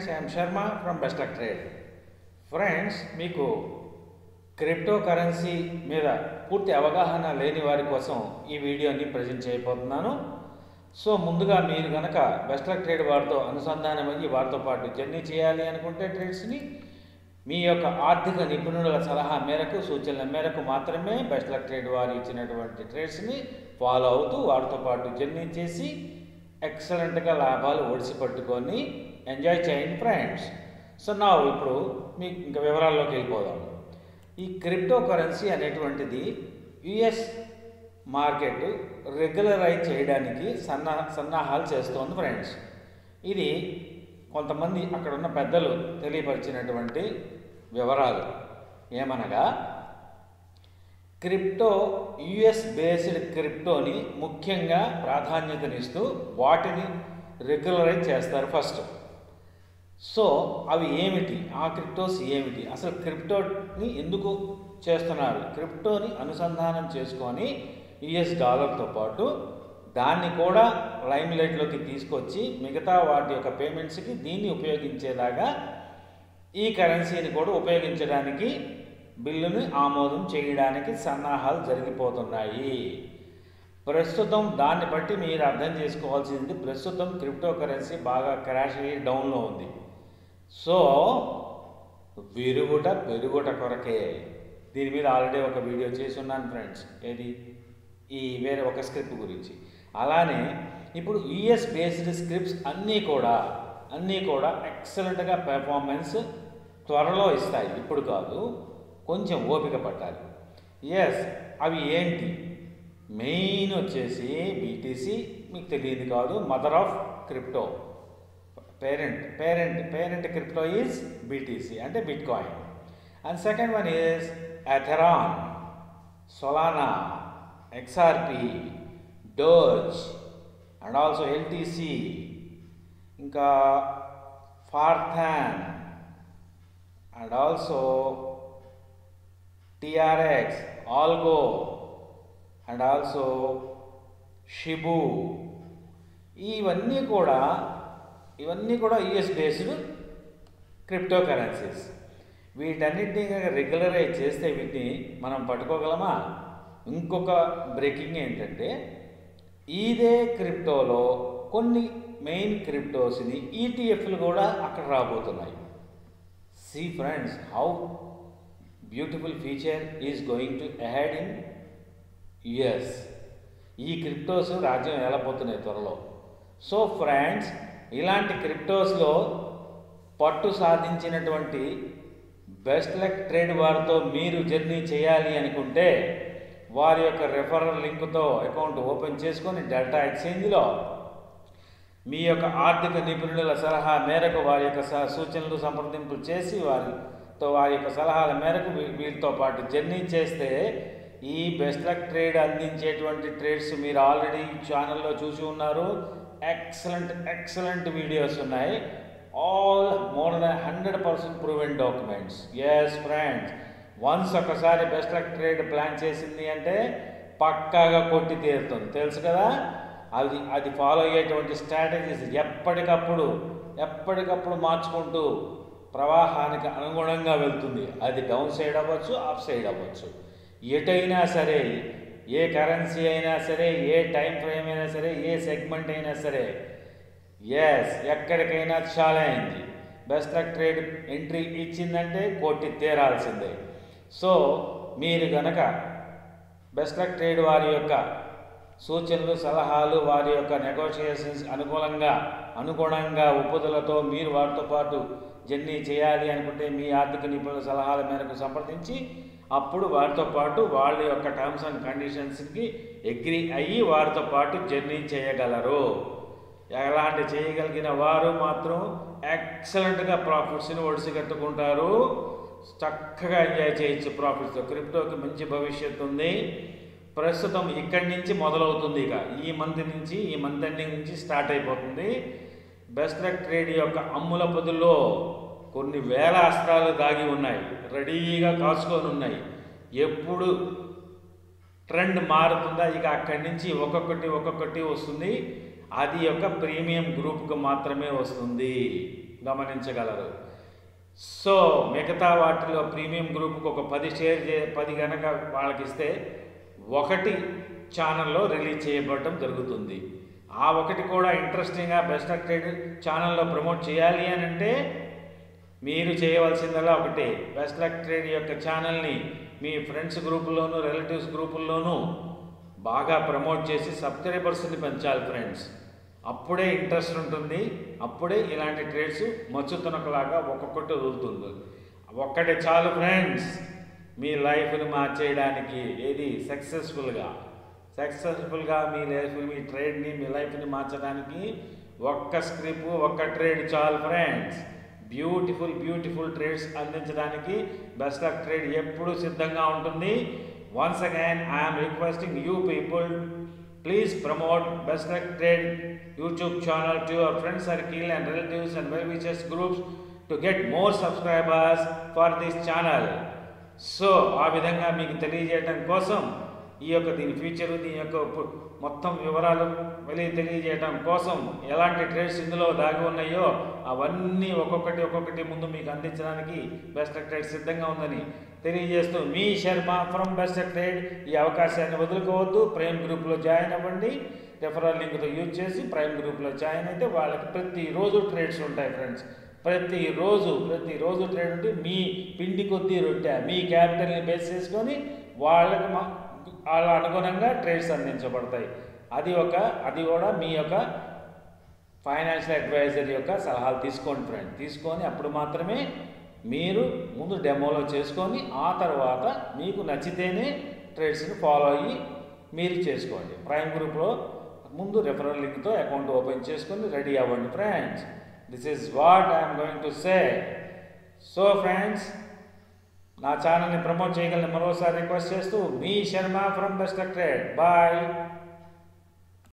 friends, I am Sharma from Best Luck Trade. Friends, మీకు crypto currency మీద పూర్తి అవగాహన లేని వారి కోసం ఈ వీడియోని ప్రజెంట్ చేయబోతున్నాను. సో ముందుగా మీరు కనుక బెస్ట్ లక్ ట్రేడ్ వారితో అనుసంధానమయ్యి వారితో పాటు జర్నీ చేయాలి అనుకుంటే ట్రేడ్స్ని మీ యొక్క ఆర్థిక నిపుణుల సలహా మేరకు సూచనల మేరకు మాత్రమే బెస్ట్ లక్ ట్రేడ్ వారు ఇచ్చినటువంటి ట్రేడ్స్ని ఫాలో అవుతూ వారితో పాటు జర్నీ చేసి ఎక్సలెంట్గా లాభాలు ఒడిసి పట్టుకొని ఎంజాయ్ చేయండి ఫ్రెండ్స్. సో నా ఇప్పుడు మీకు ఇంకా వివరాల్లోకి వెళ్ళిపోదాం. ఈ క్రిప్టో కరెన్సీ అనేటువంటిది యుఎస్ మార్కెట్ రెగ్యులరైజ్ చేయడానికి సన్నాహాలు చేస్తోంది ఫ్రెండ్స్. ఇది కొంతమంది అక్కడ ఉన్న పెద్దలు తెలియపరిచినటువంటి వివరాలు ఏమనగా, క్రిప్టో యుఎస్ బేస్డ్ క్రిప్టోని ముఖ్యంగా ప్రాధాన్యతనిస్తూ వాటిని రెగ్యులరైజ్ చేస్తారు ఫస్ట్. సో అవి ఏమిటి, ఆ క్రిప్టోస్ ఏమిటి, అసలు క్రిప్టోని ఎందుకు చేస్తున్నారు? క్రిప్టోని అనుసంధానం చేసుకొని యుఎస్ డాలర్తో పాటు దాన్ని కూడా లైమ్ లైట్లోకి తీసుకొచ్చి మిగతా వాటి యొక్క పేమెంట్స్కి దీన్ని ఉపయోగించేలాగా ఈ కరెన్సీని కూడా ఉపయోగించడానికి బిల్లుని ఆమోదం చేయడానికి సన్నాహాలు జరిగిపోతున్నాయి. ప్రస్తుతం దాన్ని బట్టి మీరు అర్థం చేసుకోవాల్సింది, ప్రస్తుతం క్రిప్టో కరెన్సీ బాగా క్రాష్ అయ్యి డౌన్లో ఉంది. సో పెరుగుట కొరకే దీని మీద ఆల్రెడీ ఒక వీడియో చేసి ఉన్నాను ఫ్రెండ్స్, ఏది ఈ వేరే ఒక స్క్రిప్ట్ గురించి. అలానే ఇప్పుడు యుఎస్ బేస్డ్ స్క్రిప్ట్స్ అన్నీ కూడా ఎక్సలెంట్గా పెర్ఫార్మెన్స్ త్వరలో ఇస్తాయి. ఇప్పుడు కాదు, కొంచెం ఓపిక పట్టాలి. ఎస్, అవి ఏంటి? మెయిన్ వచ్చేసి బీటీసీ, మీకు తెలియదు కాదు, mother of crypto. Parent crypto is BTC అంటే bitcoin. And second one is ethereum, Solana, XRP, Doge and also LTC, ఇంకా Fantom and also TRX, Algo and also Shiba. ఇవన్నీ కూడా యుఎస్ బేస్డ్ క్రిప్టో కరెన్సీస్. వీటన్నిటినీ regularise చేస్తే వీటిని మనం పట్టుకోగలమా? ఇంకొక breaking ఏంటంటే, ఇదే క్రిప్టోలో కొన్ని మెయిన్ క్రిప్టోస్ని ఈటీఎఫ్లు కూడా అక్కడ రాబోతున్నాయి. See friends, how beautiful feature is going to ahead in US. ఈ క్రిప్టోస్ రాజ్యం వెళ్ళబోతున్నాయి త్వరలో. సో ఫ్రెండ్స్, ఇలాంటి క్రిప్టోస్లో పట్టు సాధించినటువంటి బెస్ట్ లక్ ట్రేడ్ వారితో మీరు జర్నీ చేయాలి అనుకుంటే వారి యొక్క రెఫరల్ లింక్తో అకౌంట్ ఓపెన్ చేసుకొని డెల్టా ఎక్స్చేంజ్లో మీ యొక్క ఆర్థిక నిపుణుల సలహా మేరకు వారి యొక్క సూచనలు సంప్రదింపులు చేసి వారి యొక్క సలహాల మేరకు వీటితో పాటు జర్నీ చేస్తే ఈ బెస్ట్ లక్ ట్రేడ్ అందించేటువంటి ట్రేడ్స్ మీరు ఆల్రెడీ ఛానల్లో చూసి ఉన్నారు. ఎక్సలెంట్ వీడియోస్ ఉన్నాయి. All more than 100% proven documents. Yes friends, once ఒకసారి బెస్ట్ లక్ ట్రేడ్ ప్లాన్ చేసింది అంటే పక్కాగా కొట్టి తీరుతుంది, తెలుసు కదా. అది ఫాలో అయ్యేటువంటి స్ట్రాటజీస్ ఎప్పటికప్పుడు మార్చుకుంటూ ప్రవాహానికి అనుగుణంగా వెళ్తుంది. అది డౌన్ సైడ్ అవ్వచ్చు, అప్ సైడ్ అవ్వచ్చు, ఎటైనా సరే, ఏ కరెన్సీ అయినా సరే, ఏ టైం ఫ్రేమ్ అయినా సరే, ఏ సెగ్మెంట్ అయినా సరే. ఎస్, ఎక్కడికైనా చాలా అయింది. బెస్ట్ లక్ ట్రేడ్ ఎంట్రీ ఇచ్చిందంటే కొట్టి తీరాల్సిందే. సో మీరు కనుక బెస్ట్ లక్ ట్రేడ్ వారి యొక్క సూచనలు సలహాలు, వారి యొక్క నెగోషియేషన్స్ అనుగుణంగా ఉపదులతో మీరు వారితో పాటు జర్నీ చేయాలి అనుకుంటే మీ ఆర్థిక నిపుణుల సలహాల మేరకు సంప్రదించి అప్పుడు వారితో పాటు వాళ్ళ యొక్క టర్మ్స్ అండ్ కండిషన్స్కి అగ్రి అయ్యి వారితో పాటు జర్నీ చేయగలరు. ఎలాంటి చేయగలిగిన వారు మాత్రం ఎక్సలెంట్గా ప్రాఫిట్స్ని ఒడిసి కట్టుకుంటారు. చక్కగా ఎంజాయ్ చేయొచ్చు ప్రాఫిట్స్తో. క్రిప్టోకి మంచి భవిష్యత్తు ఉంది. ప్రస్తుతం ఇక్కడి నుంచి మొదలవుతుంది. ఇక ఈ మంత్ ఎండింగ్ నుంచి స్టార్ట్ అయిపోతుంది. బెస్ట్ లక్ ట్రేడ్ యొక్క అమ్ముల పొదుల్లో కొన్ని వేల అస్త్రాలు దాగి ఉన్నాయి, రెడీగా కాచుకొని ఉన్నాయి. ఎప్పుడు ట్రెండ్ మారుతుందా, ఇక అక్కడి నుంచి ఒక్కొక్కటి వస్తుంది. అది యొక్క ప్రీమియం గ్రూప్కి మాత్రమే వస్తుంది. గమనించగలరు. సో మిగతా వాటిలో ప్రీమియం గ్రూప్కి ఒక 10 కనుక వాళ్ళకి ఇస్తే ఒకటి ఛానల్లో రిలీజ్ చేయబడటం జరుగుతుంది. ఆ ఒకటి కూడా ఇంట్రెస్టింగ్గా బెస్ట్ ఆఫ్ ట్రేడ్ ఛానల్లో ప్రమోట్ చేయాలి అని అంటే మీరు చేయవలసిందల్లా ఒకటే, బెస్ట్ లక్ ట్రేడ్ యొక్క ఛానల్ని మీ ఫ్రెండ్స్ గ్రూపుల్లోనూ రిలేటివ్స్ గ్రూపుల్లోనూ బాగా ప్రమోట్ చేసి సబ్స్క్రైబర్స్ని పెంచాలి ఫ్రెండ్స్. అప్పుడే ఇంట్రెస్ట్ ఉంటుంది, అప్పుడే ఇలాంటి ట్రేడ్స్ మచ్చుతునకలాగా ఒక్కొక్కటి వదులుతుంది. ఒక్కటే చాలు ఫ్రెండ్స్ మీ లైఫ్ని మార్చేయడానికి. ఏది సక్సెస్ఫుల్గా మీ లైఫ్, మీ ట్రేడ్ని, మీ లైఫ్ని మార్చడానికి ఒక్క స్క్రిప్ట్, ఒక్క ట్రేడ్ చాలు ఫ్రెండ్స్. బ్యూటిఫుల్ ట్రేడ్స్ అందించడానికి బెస్ట్ ఆఫ్ ట్రేడ్ ఎప్పుడూ సిద్ధంగా ఉంటుంది. Once again I'm requesting you people, please promote best luck trade YouTube channel to your friend circle and relatives and well wishers groups to get more subscribers for this channel. So ఆ విధంగా మీకు తెలియజేయడం కోసం దీని feature, దీని యొక్క మొత్తం వివరాలు తెలియజేయడం కోసం ఎలాంటి ట్రేడ్స్ ఇందులో దాగి ఉన్నాయో అవన్నీ ఒక్కొక్కటి ముందు మీకు అందించడానికి బెస్ట్ లక్ ట్రేడ్ సిద్ధంగా ఉందని తెలియజేస్తూ మీ Sharma from best luck trade. ఈ అవకాశాన్ని వదులుకోవద్దు. ప్రైమ్ గ్రూప్లో జాయిన్ అవ్వండి. రెఫరల్ లింక్తో యూజ్ చేసి ప్రైమ్ గ్రూప్లో జాయిన్ అయితే వాళ్ళకి ప్రతిరోజు ట్రేడ్స్ ఉంటాయి ఫ్రెండ్స్. ప్రతిరోజు ట్రేడ్ ఉంటే మీ పిండి కొద్దీ రొట్టె, మీ క్యాపిటల్ని బేస్ చేసుకొని వాళ్ళకి వాళ్ళ అనుగుణంగా ట్రేడ్స్ అందించబడతాయి. అది కూడా మీ యొక్క ఫైనాన్షియల్ అడ్వైజర్ యొక్క సలహాలు తీసుకోండి ఫ్రెండ్. తీసుకొని అప్పుడు మాత్రమే మీరు ముందు డెమోలో చేసుకొని ఆ తర్వాత మీకు నచ్చితేనే ట్రేడ్స్ని ఫాలో అయ్యి మీరు చేసుకోండి. ప్రైమ్ గ్రూప్లో ముందు రెఫరల్ లింక్తో అకౌంట్ ఓపెన్ చేసుకొని రెడీ అవ్వండి friends. This is what I'm going to say. So friends, నా ఛానల్ని ప్రమోట్ చేయగలని మరోసారి రిక్వెస్ట్ చేస్తూ మీ Sharma from best luck trade. Bye.